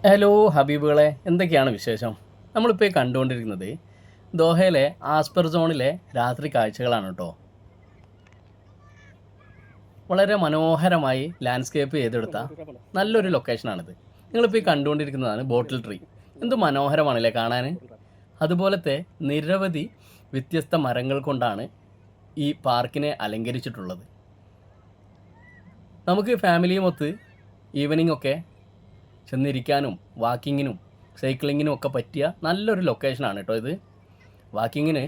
Hello ഹബീബുകളെ, എന്തൊക്കെയാണ് വിശേഷം? നമ്മളിപ്പോൾ ഈ കണ്ടുകൊണ്ടിരിക്കുന്നത് ദോഹയിലെ ആസ്പർ സോണിലെ രാത്രി കാഴ്ചകളാണ് കേട്ടോ. വളരെ മനോഹരമായി ലാൻഡ്സ്കേപ്പ് ചെയ്തെടുത്ത നല്ലൊരു ലൊക്കേഷനാണിത്. നിങ്ങളിപ്പോൾ ഈ കണ്ടുകൊണ്ടിരിക്കുന്നതാണ് ബോട്ടിൽ ട്രീ. എന്ത് മനോഹരമാണല്ലേ കാണാൻ. അതുപോലത്തെ നിരവധി വ്യത്യസ്ത മരങ്ങൾ കൊണ്ടാണ് ഈ പാർക്കിനെ അലങ്കരിച്ചിട്ടുള്ളത്. നമുക്ക് ഫാമിലിയുമൊത്ത് ഈവനിംഗ് ഒക്കെ ചെന്നിരിക്കാനും വാക്കിങ്ങിനും സൈക്ലിങ്ങിനും ഒക്കെ പറ്റിയ നല്ലൊരു ലൊക്കേഷനാണ് കേട്ടോ ഇത്. വാക്കിങ്ങിന്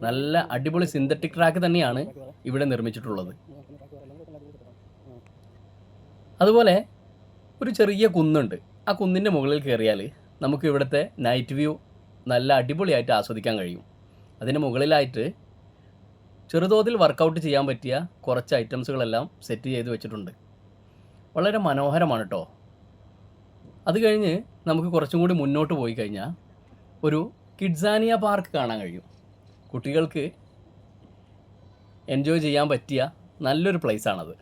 നല്ല അടിപൊളി സിന്തറ്റിക് ട്രാക്ക് തന്നെയാണ് ഇവിടെ നിർമ്മിച്ചിട്ടുള്ളത്. അതുപോലെ ഒരു ചെറിയ കുന്നുണ്ട്. ആ കുന്നിൻ്റെ മുകളിൽ കയറിയാൽ നമുക്ക് ഇവിടുത്തെ നൈറ്റ് വ്യൂ നല്ല അടിപൊളിയായിട്ട് ആസ്വദിക്കാൻ കഴിയും. അതിന് മുകളിലായിട്ട് ചെറുതോതിൽ വർക്കൗട്ട് ചെയ്യാൻ പറ്റിയ കുറച്ച് ഐറ്റംസുകളെല്ലാം സെറ്റ് ചെയ്ത് വെച്ചിട്ടുണ്ട്. വളരെ മനോഹരമാണ് കേട്ടോ. അത് കഴിഞ്ഞ് നമുക്ക് കുറച്ചും കൂടി മുന്നോട്ട് പോയി കഴിഞ്ഞാൽ ഒരു കിഡ്സാനിയ പാർക്ക് കാണാൻ കഴിയും. കുട്ടികൾക്ക് എൻജോയ് ചെയ്യാൻ പറ്റിയ നല്ലൊരു പ്ലേസാണത്.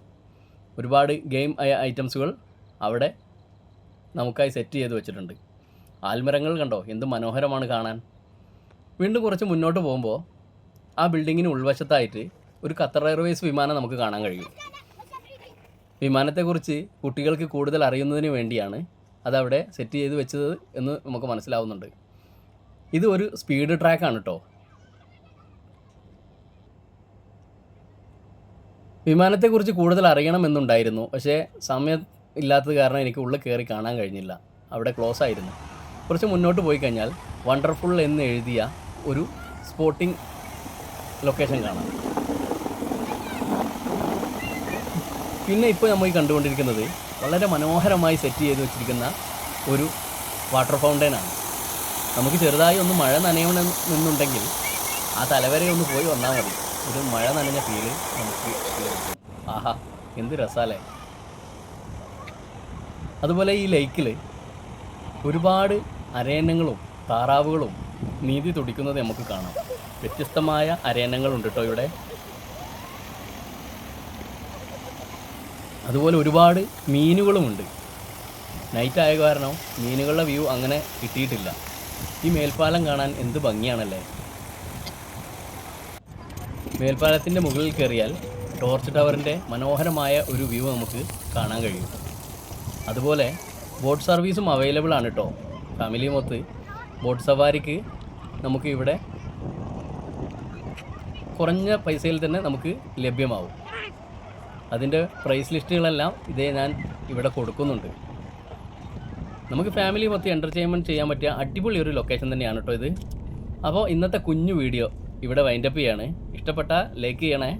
ഒരുപാട് ഗെയിം ഐറ്റംസുകൾ അവിടെ നമുക്കായി സെറ്റ് ചെയ്ത് വെച്ചിട്ടുണ്ട്. ആൽമരങ്ങൾ കണ്ടോ, എന്ത് മനോഹരമാണ് കാണാൻ. വീണ്ടും കുറച്ച് മുന്നോട്ട് പോകുമ്പോൾ ആ ബിൽഡിങ്ങിന് ഉൾവശത്തായിട്ട് ഒരു ഖത്തർ എയർവേസ് വിമാനം നമുക്ക് കാണാൻ കഴിയും. വിമാനത്തെക്കുറിച്ച് കുട്ടികൾക്ക് കൂടുതൽ അറിയുന്നതിന് വേണ്ടിയാണ് അതവിടെ സെറ്റ് ചെയ്ത് വെച്ചത് എന്ന് നമുക്ക് മനസ്സിലാവുന്നുണ്ട്. ഇത് ഒരു സ്പീഡ് ട്രാക്കാണ് കേട്ടോ. വിമാനത്തെക്കുറിച്ച് കൂടുതൽ അറിയണമെന്നുണ്ടായിരുന്നു, പക്ഷേ സമയം ഇല്ലാത്തത് കാരണം എനിക്ക് ഉള്ളിൽ കയറി കാണാൻ കഴിഞ്ഞില്ല. അവിടെ ക്ലോസ് ആയിരുന്നു. കുറച്ച് മുന്നോട്ട് പോയി കഴിഞ്ഞാൽ വണ്ടർഫുൾ എന്ന് എഴുതിയ ഒരു സ്പോർട്ടിംഗ് ലൊക്കേഷൻ കാണാം. പിന്നെ ഇപ്പോൾ നമ്മൾ കണ്ടുകൊണ്ടിരിക്കുന്നത് വളരെ മനോഹരമായി സെറ്റ് ചെയ്ത് വെച്ചിരിക്കുന്ന ഒരു വാട്ടർ ഫൗണ്ടൈനാണ്. നമുക്ക് ചെറുതായി ഒന്ന് മഴ നനയണമെന്നുണ്ടെങ്കിൽ ആ തലവരെ ഒന്ന് പോയി വന്നാൽ മതി. ഒരു മഴ നനഞ്ഞ ഫീല് നമുക്ക് ലഭിക്കും. ആഹാ, എന്ത് രസാലേ. അതുപോലെ ഈ ലേക്കിൽ ഒരുപാട് അരയന്നങ്ങളും താറാവുകളും നീന്തി തുടിക്കുന്നത് നമുക്ക് കാണാം. വ്യത്യസ്തമായ അരയന്നങ്ങളുണ്ട് കേട്ടോ ഇവിടെ. അതുപോലെ ഒരുപാട് മീനുകളുമുണ്ട്. നൈറ്റ് ആയ കാരണം മീനുകളുടെ വ്യൂ അങ്ങനെ കിട്ടിയിട്ടില്ല. ഈ മേൽപ്പാലം കാണാൻ എന്ത് ഭംഗിയാണല്ലേ. മേൽപ്പാലത്തിൻ്റെ മുകളിൽ കയറിയാൽ ടോർച്ച് ടവറിൻ്റെ മനോഹരമായ ഒരു വ്യൂ നമുക്ക് കാണാൻ കഴിയും. അതുപോലെ ബോട്ട് സർവീസും അവൈലബിൾ ആണ് കേട്ടോ. ഫാമിലിയുമൊത്ത് ബോട്ട് സവാരിക്ക് നമുക്ക് ഇവിടെ കുറഞ്ഞ പൈസയിൽ തന്നെ നമുക്ക് ലഭ്യമാവും. അതിൻ്റെ പ്രൈസ് ലിസ്റ്റുകളെല്ലാം ഇതേ ഞാൻ ഇവിടെ കൊടുക്കുന്നുണ്ട്. നമുക്ക് ഫാമിലി മൊത്തം എൻ്റർടൈൻമെൻറ്റ് ചെയ്യാൻ പറ്റിയ അടിപൊളി ഒരു ലൊക്കേഷൻ തന്നെയാണ് കേട്ടോ ഇത്. അപ്പോൾ ഇന്നത്തെ കുഞ്ഞു വീഡിയോ ഇവിടെ വൈൻഡപ്പ് ചെയ്യാണ്. ഇഷ്ടപ്പെട്ടാൽ ലൈക്ക് ചെയ്യണേ.